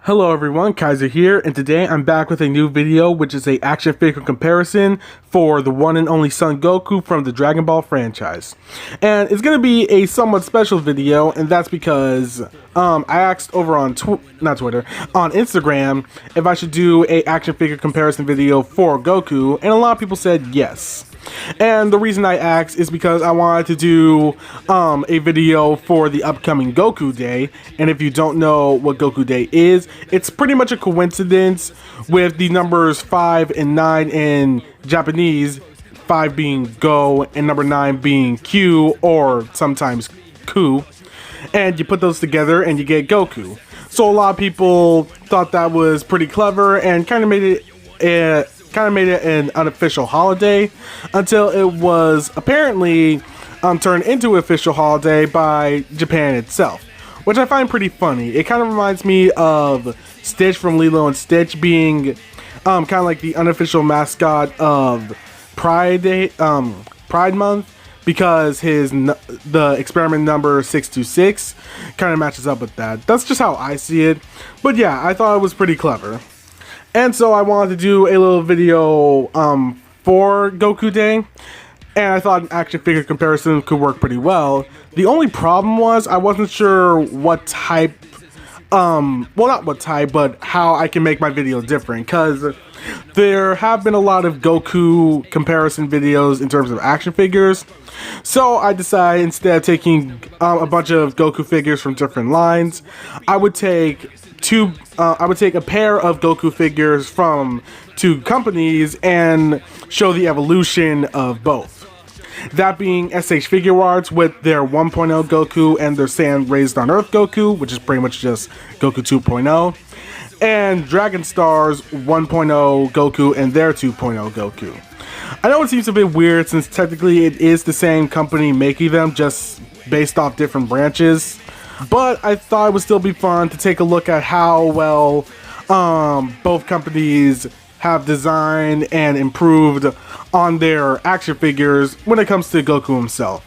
Hello everyone, Kaiser here, and today I'm back with a new video, which is a action figure comparison for the one and only Son Goku from the Dragon Ball franchise. And it's going to be a somewhat special video, and that's because I asked over on on Instagram if I should do a action figure comparison video for Goku, and a lot of people said yes. And the reason I asked is because I wanted to do a video for the upcoming Goku Day. And if you don't know what Goku Day is, it's pretty much a coincidence with the numbers 5 and 9 in Japanese, 5 being Go and number 9 being Q or sometimes Ku. And you put those together and you get Goku. So a lot of people thought that was pretty clever and kind of made it an unofficial holiday until it was apparently turned into an official holiday by Japan itself, which I find pretty funny. It kind of reminds me of Stitch from Lilo and Stitch being kind of like the unofficial mascot of Pride Month, because the experiment number 626 kind of matches up with that. That's just how I see it. But yeah, I thought it was pretty clever. And so I wanted to do a little video for Goku Day, and I thought an action figure comparison could work pretty well. The only problem was I wasn't sure what type, well, not what type, but how I can make my video different, because there have been a lot of Goku comparison videos in terms of action figures. So I decided, instead of taking a bunch of Goku figures from different lines, I would take a pair of Goku figures from two companies and show the evolution of both. That being SH Figuarts with their 1.0 Goku and their Sand Raised on Earth Goku, which is pretty much just Goku 2.0, and Dragon Star's 1.0 Goku and their 2.0 Goku. I know it seems a bit weird since technically it is the same company making them, just based off different branches. But I thought it would still be fun to take a look at how well both companies have designed and improved on their action figures when it comes to Goku himself.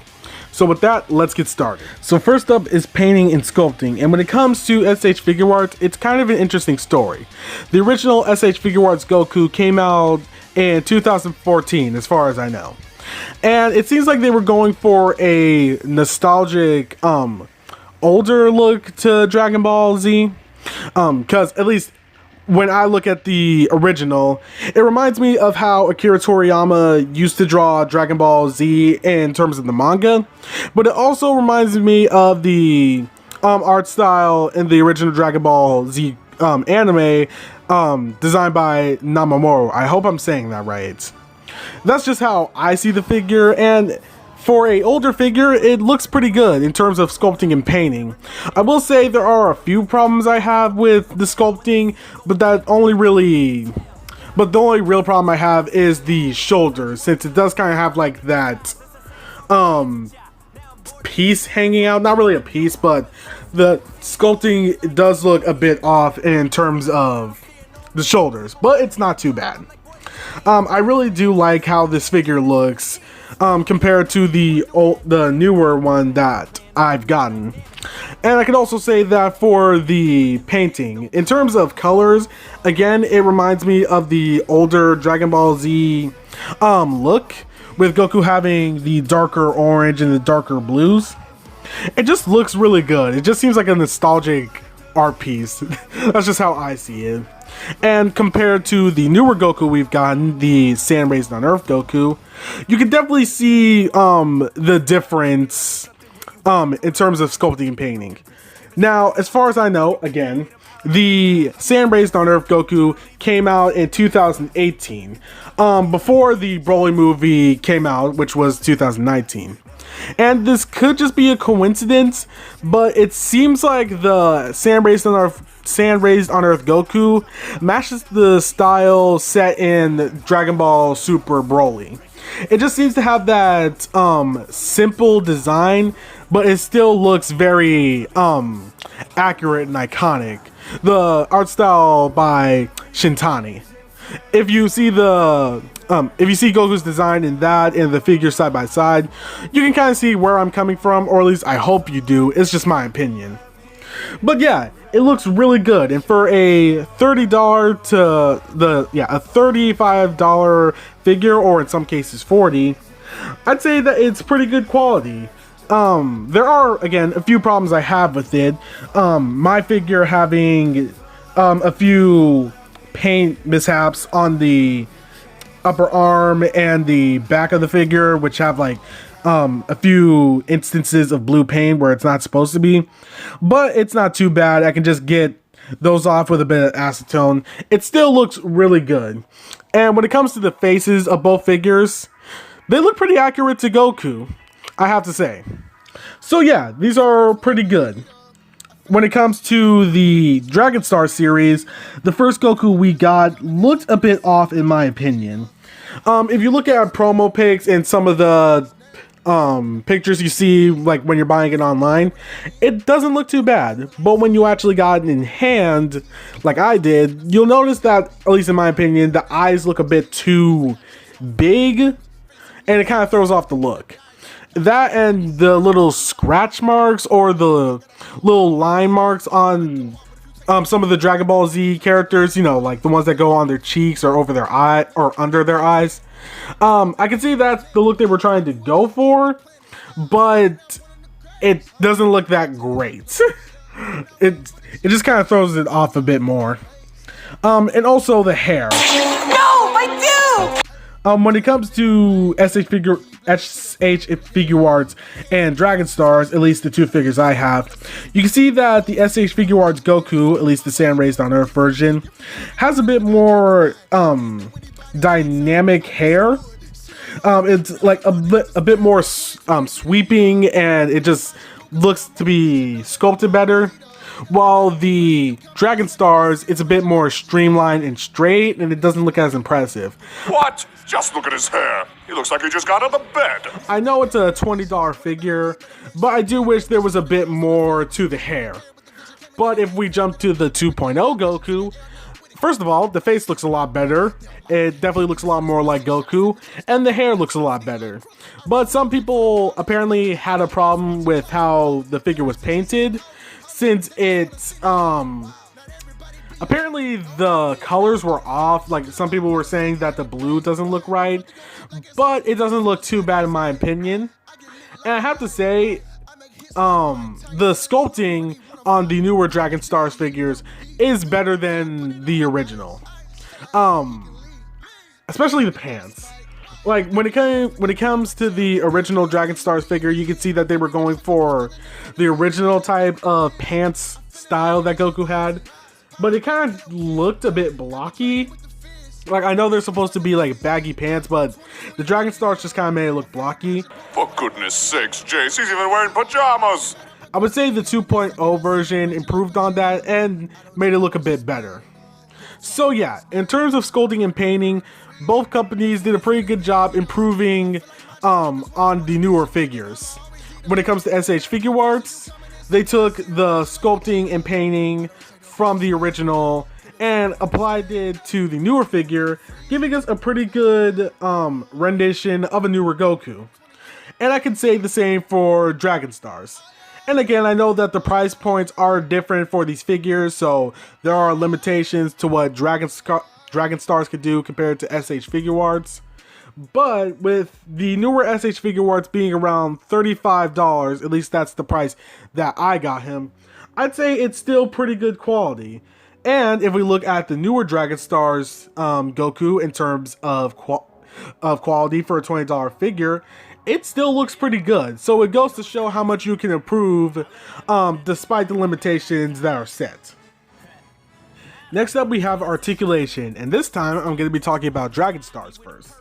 So with that, let's get started. So first up is painting and sculpting, and when it comes to SH Figuarts, it's kind of an interesting story. The original SH Figuarts Goku came out in 2014, as far as I know. And it seems like they were going for a nostalgic older look to Dragon Ball Z, because at least when I look at the original, it reminds me of how Akira Toriyama used to draw Dragon Ball Z in terms of the manga, but it also reminds me of the art style in the original Dragon Ball Z anime designed by Namamoro. I hope I'm saying that right. That's just how I see the figure, and for an older figure, it looks pretty good in terms of sculpting and painting. I will say there are a few problems I have with the sculpting, but the only real problem I have is the shoulders, since it does kind of have like that piece hanging out. Not really a piece, but the sculpting does look a bit off in terms of the shoulders, but it's not too bad. I really do like how this figure looks compared to the newer one that I've gotten. And I can also say that for the painting, in terms of colors, again, it reminds me of the older Dragon Ball Z look, with Goku having the darker orange and the darker blues. It just looks really good. It just seems like a nostalgic art piece. That's just how I see it. And compared to the newer Goku we've gotten, the Sand Raised on Earth Goku, you can definitely see the difference in terms of sculpting and painting. Now, as far as I know, again, the Sand Raised on Earth Goku came out in 2018, before the Broly movie came out, which was 2019. And this could just be a coincidence, but it seems like the Sand Raised on Earth Goku matches the style set in Dragon Ball Super Broly. It just seems to have that simple design, but it still looks very accurate and iconic. The art style by Shintani. If you see Goku's design in that and the figure side by side, you can kind of see where I'm coming from, or at least I hope you do. It's just my opinion. But yeah, it looks really good, and for a $30 to a $35 figure, or in some cases 40, I'd say that it's pretty good quality. There are, again, a few problems I have with it. My figure having a few paint mishaps on the upper arm and the back of the figure, which have like a few instances of blue paint where it's not supposed to be, but it's not too bad. I can just get those off with a bit of acetone. It still looks really good. And when it comes to the faces of both figures, they look pretty accurate to Goku, I have to say. So yeah, these are pretty good. When it comes to the Dragon Star series, the first Goku we got looked a bit off in my opinion. If you look at promo pics and some of the pictures you see like when you're buying it online, it doesn't look too bad. But when you actually got it in hand, like I did, you'll notice that, at least in my opinion, the eyes look a bit too big, and it kind of throws off the look. That and the little scratch marks or the little line marks on some of the Dragon Ball Z characters, you know, like the ones that go on their cheeks or over their eye or under their eyes. I can see that's the look they were trying to go for, but it doesn't look that great. it just kind of throws it off a bit more. And also the hair. No, I do. When it comes to SH Figuarts and Dragon Stars, at least the two figures I have, you can see that the SH Figuarts Goku, at least the Sand Raised on Earth version, has a bit more dynamic hair. It's like a bit more sweeping, and it just looks to be sculpted better. While the Dragon Stars, it's a bit more streamlined and straight, and it doesn't look as impressive. What? Just look at his hair. He looks like he just got out of bed. I know it's a $20 figure, but I do wish there was a bit more to the hair. But if we jump to the 2.0 Goku, first of all, the face looks a lot better. It definitely looks a lot more like Goku, and the hair looks a lot better. But some people apparently had a problem with how the figure was painted, since it's apparently the colors were off. Like, some people were saying that the blue doesn't look right, but it doesn't look too bad in my opinion. And I have to say, the sculpting on the newer Dragon Stars figures is better than the original. Especially the pants. Like, when it comes to the original Dragon Stars figure, you can see that they were going for the original type of pants style that Goku had, but it kind of looked a bit blocky. Like, I know they're supposed to be like baggy pants, but the Dragon Stars just kind of made it look blocky. For goodness sakes, Jace, he's even wearing pajamas. I would say the 2.0 version improved on that and made it look a bit better. So yeah, in terms of sculpting and painting, both companies did a pretty good job improving on the newer figures. When it comes to SH Figuarts, they took the sculpting and painting from the original and applied it to the newer figure, giving us a pretty good rendition of a newer Goku. And I can say the same for Dragon Stars. And again, I know that the price points are different for these figures, so there are limitations to what Dragon Stars could do compared to SH Figuarts. But with the newer SH Figuarts being around $35, at least that's the price that I got him, I'd say it's still pretty good quality. And if we look at the newer Dragon Stars Goku in terms of quality for a $20 figure, it still looks pretty good. So it goes to show how much you can improve despite the limitations that are set. Next up, we have articulation, and this time I'm going to be talking about Dragon Stars first.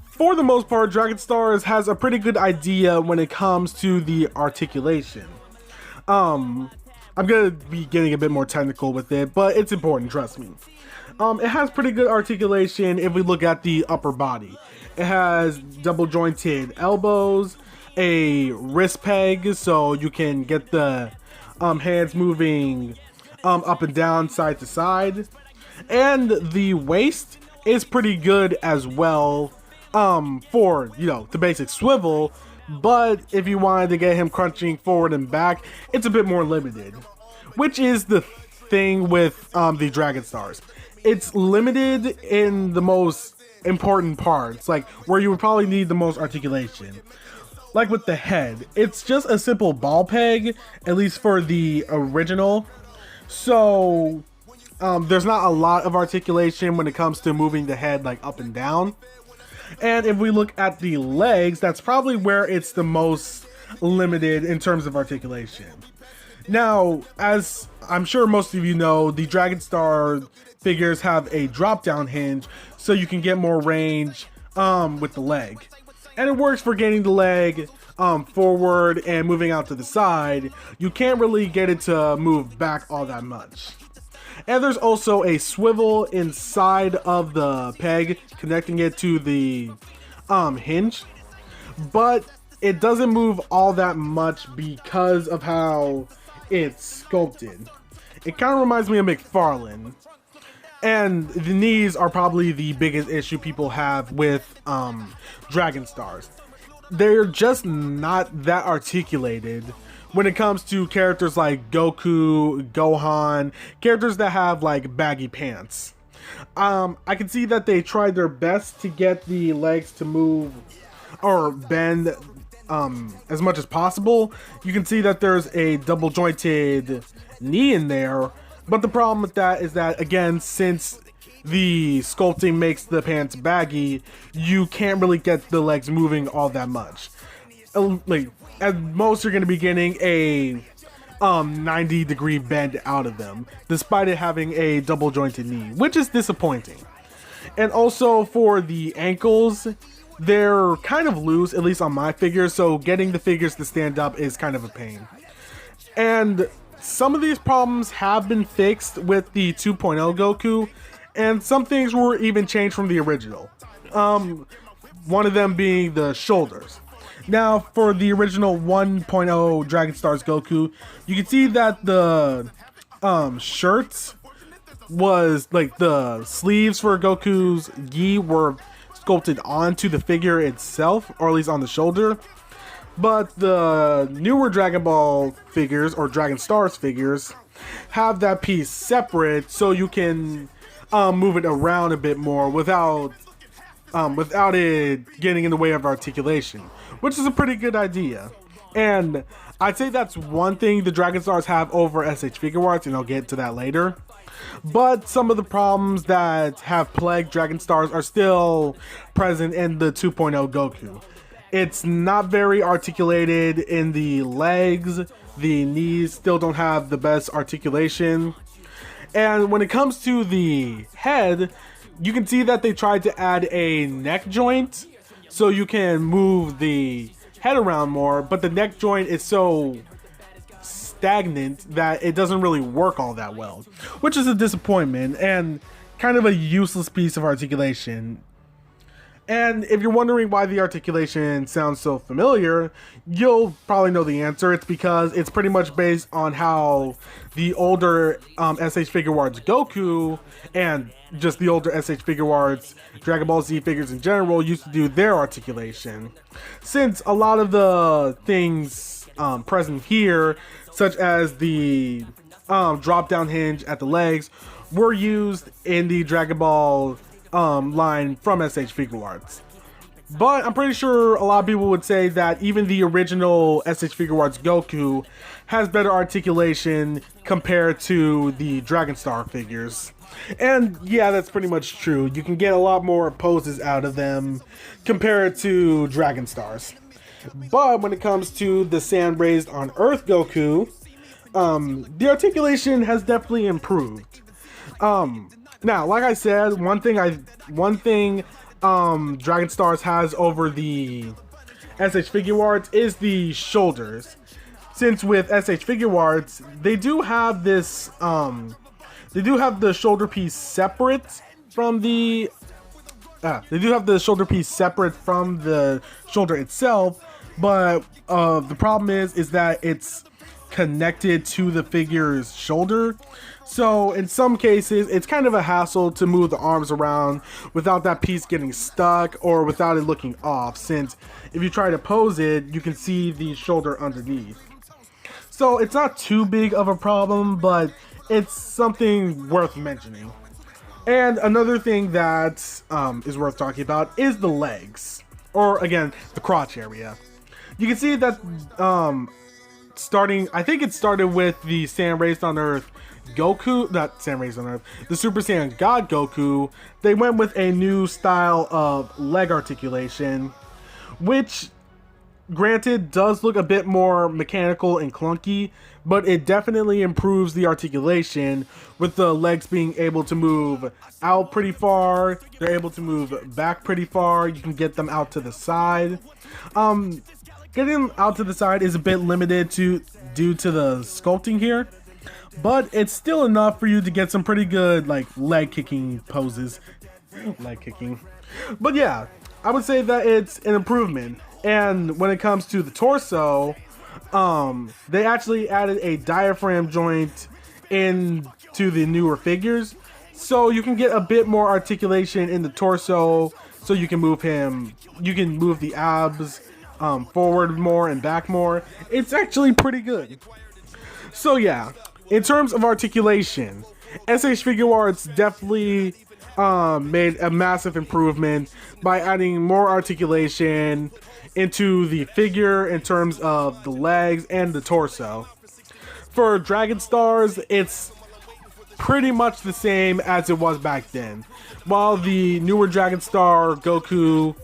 For the most part, Dragon Stars has a pretty good idea when it comes to the articulation. I'm going to be getting a bit more technical with it, but it's important, trust me. It has pretty good articulation if we look at the upper body. It has double jointed elbows, a wrist peg so you can get the hands moving up and down, side to side, and the waist is pretty good as well for, you know, the basic swivel. But if you wanted to get him crunching forward and back, it's a bit more limited. which is the thing with the Dragon Stars. It's limited in the most important parts, like where you would probably need the most articulation. Like with the head, it's just a simple ball peg, at least for the original. So there's not a lot of articulation when it comes to moving the head like up and down. And if we look at the legs, that's probably where it's the most limited in terms of articulation. Now, as I'm sure most of you know, the Dragon Star figures have a drop-down hinge, so you can get more range with the leg. And it works for getting the leg forward and moving out to the side. You can't really get it to move back all that much. And there's also a swivel inside of the peg connecting it to the hinge, but it doesn't move all that much because of how it's sculpted. It kind of reminds me of McFarlane. And the knees are probably the biggest issue people have with Dragon Stars. They're just not that articulated when it comes to characters like Goku, Gohan, characters that have like baggy pants. I can see that they tried their best to get the legs to move or bend as much as possible. You can see that there's a double jointed knee in there, but the problem with that is that, again, since the sculpting makes the pants baggy, you can't really get the legs moving all that much. Like, at most you're going to be getting a 90-degree bend out of them, despite it having a double jointed knee, which is disappointing. And also for the ankles, they're kind of loose, at least on my figures, so getting the figures to stand up is kind of a pain. And some of these problems have been fixed with the 2.0 Goku, and some things were even changed from the original. One of them being the shoulders. Now, for the original 1.0 Dragon Stars Goku, you can see that the shirts was like the sleeves for Goku's gi were sculpted onto the figure itself, or at least on the shoulder. But the newer Dragon Ball figures, or Dragon Stars figures, have that piece separate so you can move it around a bit more without it getting in the way of articulation, which is a pretty good idea. And I'd say that's one thing the Dragon Stars have over SH Figuarts, and I'll get to that later. But some of the problems that have plagued Dragon Stars are still present in the 2.0 Goku. It's not very articulated in the legs. The knees still don't have the best articulation. And when it comes to the head, you can see that they tried to add a neck joint so you can move the head around more, but the neck joint is so stagnant that it doesn't really work all that well, which is a disappointment and kind of a useless piece of articulation. And if you're wondering why the articulation sounds so familiar, you'll probably know the answer. It's because it's pretty much based on how the older SH Figuarts Goku and just the older SH Figuarts Dragon Ball Z figures in general used to do their articulation. Since a lot of the things present here, such as the drop down hinge at the legs, were used in the Dragon Ball line from SH Figuarts. But I'm pretty sure a lot of people would say that even the original SH Figuarts Goku has better articulation compared to the Dragon Star figures. And yeah, that's pretty much true. You can get a lot more poses out of them compared to Dragon Stars. But when it comes to the Sand Raised on Earth Goku, the articulation has definitely improved. Now, like I said, one thing Dragon Stars has over the SH Figuarts is the shoulders. Since with SH Figuarts, they do have this, they do have the shoulder piece separate from the, shoulder itself, but the problem is that it's connected to the figure's shoulder. So in some cases, it's kind of a hassle to move the arms around without that piece getting stuck or without it looking off, since if you try to pose it, you can see the shoulder underneath. So it's not too big of a problem, but it's something worth mentioning. And another thing that is worth talking about is the legs, or again, the crotch area. You can see that I think it started with the Saiyan Raised on Earth Goku, not Saiyan Raised on Earth, the Super Saiyan God Goku. They went with a new style of leg articulation, which granted does look a bit more mechanical and clunky, but it definitely improves the articulation with the legs being able to move out pretty far. They're able to move back pretty far. You can get them out to the side. Getting them out to the side is a bit limited due to the sculpting here, but it's still enough for you to get some pretty good like leg kicking poses. Leg kicking. But yeah, I would say that it's an improvement. And when it comes to the torso, they actually added a diaphragm joint into the newer figures, so you can get a bit more articulation in the torso, so you can move the abs forward more and back more. It's actually pretty good. So yeah, in terms of articulation, SH Figuarts definitely made a massive improvement by adding more articulation into the figure in terms of the legs and the torso. For Dragon Stars, it's pretty much the same as it was back then. While the newer Dragon Star Goku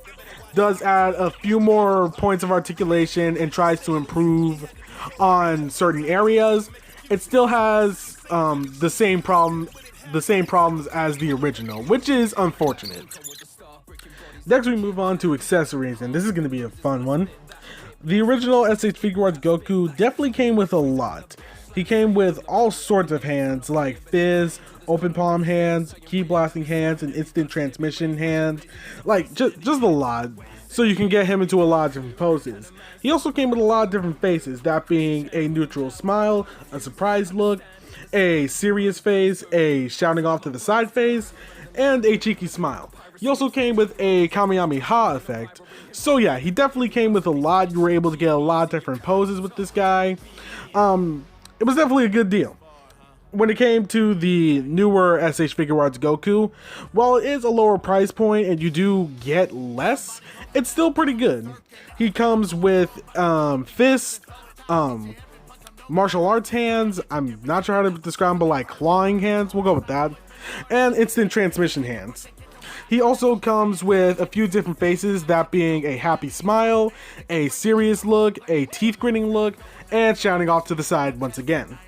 does add a few more points of articulation and tries to improve on certain areas, it still has the same problems as the original, which is unfortunate. Next we move on to accessories, and this is going to be a fun one. The original SH Figuarts Goku definitely came with a lot. He came with all sorts of hands like Fizz, open palm hands, key blasting hands, and instant transmission hands. Like just a lot. So you can get him into a lot of different poses. He also came with a lot of different faces, that being a neutral smile, a surprised look, a serious face, a shouting off to the side face, and a cheeky smile. He also came with a Kamehameha effect. So yeah, he definitely came with a lot. You were able to get a lot of different poses with this guy. It was definitely a good deal. When it came to the newer SH Figuarts Goku, while it is a lower price point and you do get less, it's still pretty good. He comes with fist, martial arts hands, I'm not sure how to describe them, but like clawing hands, we'll go with that, and instant transmission hands. He also comes with a few different faces, that being a happy smile, a serious look, a teeth gritting look, and shouting off to the side once again.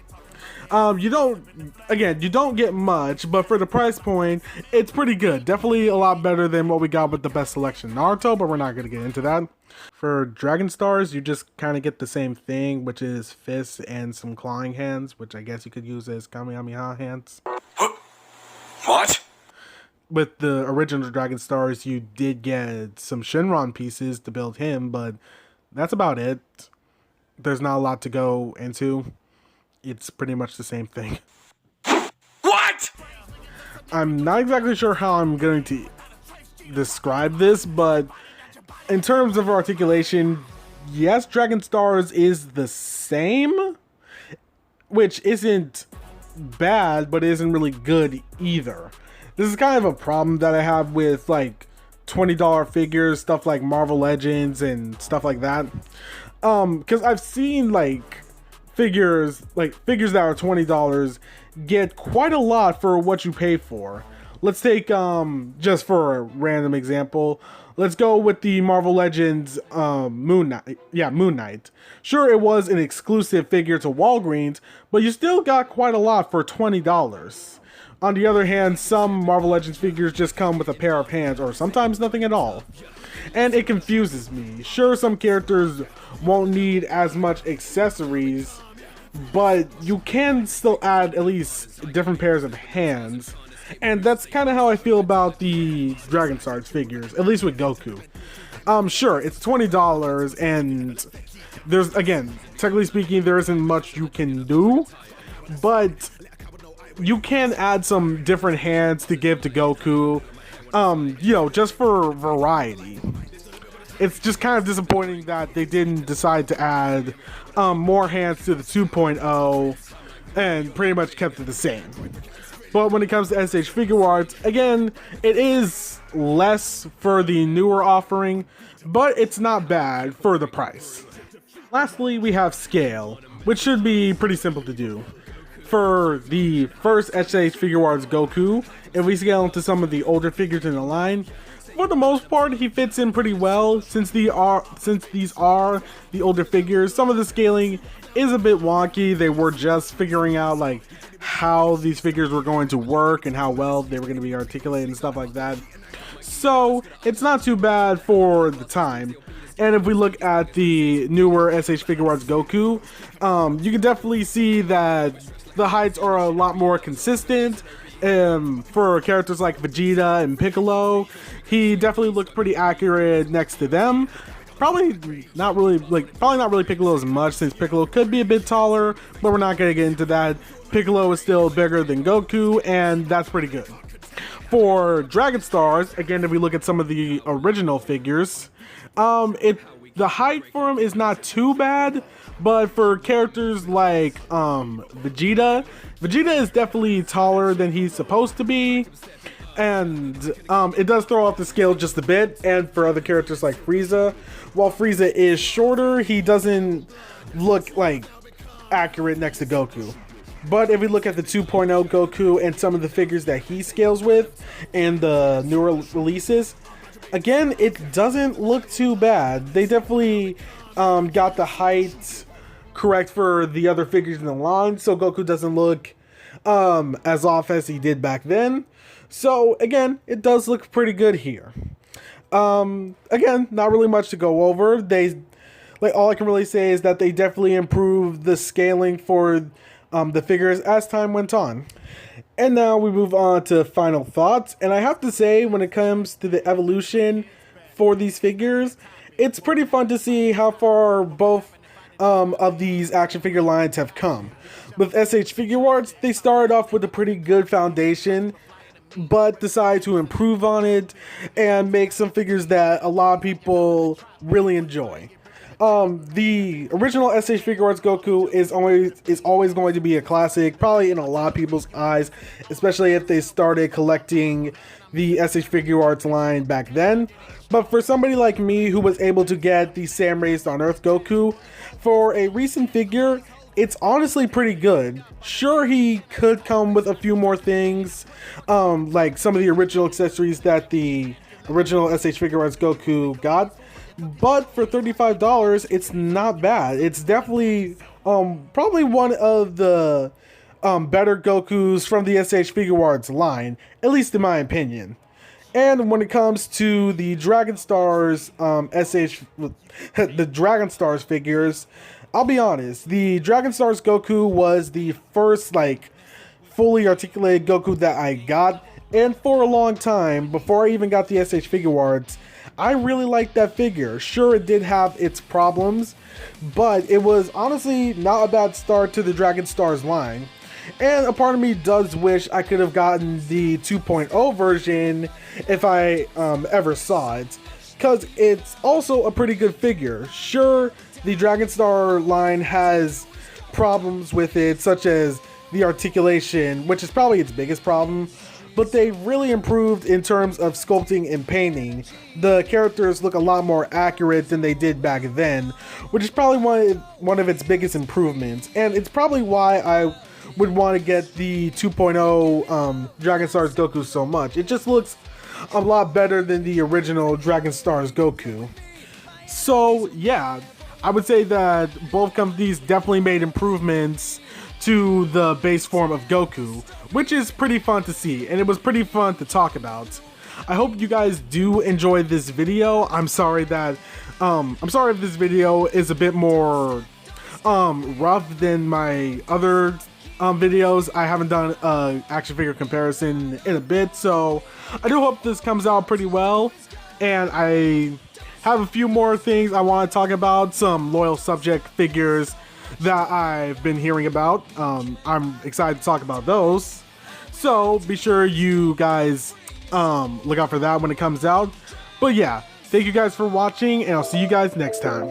You don't get much, but for the price point, it's pretty good. Definitely a lot better than what we got with the best selection Naruto, but we're not going to get into that. For Dragon Stars, you just kind of get the same thing, which is fists and some clawing hands, which I guess you could use as Kamehameha hands. What? With the original Dragon Stars, you did get some Shinron pieces to build him, but that's about it. There's not a lot to go into. It's pretty much the same thing. What? I'm not exactly sure how I'm going to describe this, but in terms of articulation, yes, Dragon Stars is the same, which isn't bad, but isn't really good either. This is kind of a problem that I have with like $20 figures, stuff like Marvel Legends and stuff like that. Because I've seen like figures that are $20 get quite a lot for what you pay for. Let's take just for a random example, let's go with the Marvel Legends Moon Knight. Yeah, Moon Knight. Sure, it was an exclusive figure to Walgreens, but you still got quite a lot for $20. On the other hand, some Marvel Legends figures just come with a pair of hands, or sometimes nothing at all. And it confuses me. Sure, some characters won't need as much accessories, but you can still add at least different pairs of hands. And that's kind of how I feel about the Dragon Stars figures, at least with Goku. Sure, it's $20, and there's, again, technically speaking, there isn't much you can do, but you can add some different hands to give to Goku, you know, just for variety. it's just kind of disappointing that they didn't decide to add more hands to the 2.0 and pretty much kept it the same. But when it comes to SH Figuarts, again, it is less for the newer offering, but it's not bad for the price. Lastly, we have scale, which should be pretty simple to do. For the first SH Figuarts Goku, if we scale into some of the older figures in the line, for the most part, he fits in pretty well. Since these are the older figures, some of the scaling is a bit wonky. They were just figuring out like how these figures were going to work and how well they were going to be articulated and stuff like that. So it's not too bad for the time. And if we look at the newer SH Figuarts Goku, you can definitely see that the heights are a lot more consistent. For characters like Vegeta and Piccolo, he definitely looks pretty accurate next to them. Probably not really Piccolo as much, since Piccolo could be a bit taller, but we're not going to get into that. Piccolo is still bigger than Goku, and that's pretty good. For Dragon Stars, again, if we look at some of the original figures, the height for him is not too bad, but for characters like Vegeta is definitely taller than he's supposed to be, and it does throw off the scale just a bit. And for other characters like Frieza, while Frieza is shorter, he doesn't look like accurate next to Goku. But if we look at the 2.0 Goku and some of the figures that he scales with in the newer releases, again, it doesn't look too bad. They definitely got the height correct for the other figures in the line, so Goku doesn't look as off as he did back then. So again, it does look pretty good here. Again, not really much to go over. All I can really say is that they definitely improved the scaling for the figures as time went on. And now we move on to final thoughts. And I have to say, when it comes to the evolution for these figures, it's pretty fun to see how far both of these action figure lines have come. With SH Figuarts, they started off with a pretty good foundation, but decided to improve on it and make some figures that a lot of people really enjoy. The original SH Figuarts Goku is always going to be a classic, probably in a lot of people's eyes, especially if they started collecting the SH Figuarts line back then. But for somebody like me who was able to get the Sam Raised on Earth Goku, for a recent figure, it's honestly pretty good. Sure, he could come with a few more things, like some of the original accessories that the original SH Figuarts Goku got. But for $35, it's not bad. It's definitely probably one of the better Gokus from the SH Figuarts line, at least in my opinion. And when it comes to the Dragon Stars the Dragon Stars figures, I'll be honest, the Dragon Stars Goku was the first fully articulated Goku that I got, and for a long time, before I even got the SH Figuarts, I really liked that figure. Sure, it did have its problems, but it was honestly not a bad start to the Dragon Stars line. And a part of me does wish I could have gotten the 2.0 version if I ever saw it, because it's also a pretty good figure. Sure, the Dragon Star line has problems with it, such as the articulation, which is probably its biggest problem, but they really improved in terms of sculpting and painting. The characters look a lot more accurate than they did back then, which is probably one of its biggest improvements, and it's probably why I would want to get the 2.0 Dragon Stars Goku so much. It just looks a lot better than the original Dragon Stars Goku. So yeah, I would say that both companies definitely made improvements to the base form of Goku, which is pretty fun to see, and it was pretty fun to talk about. I hope you guys do enjoy this video. I'm sorry if this video is a bit more rough than my other videos. I haven't done an action figure comparison in a bit, so I do hope this comes out pretty well. And I have a few more things I want to talk about, some loyal subject figures that I've been hearing about. I'm excited to talk about those, so be sure you guys look out for that when it comes out. But yeah, Thank you guys for watching, and I'll see you guys next time.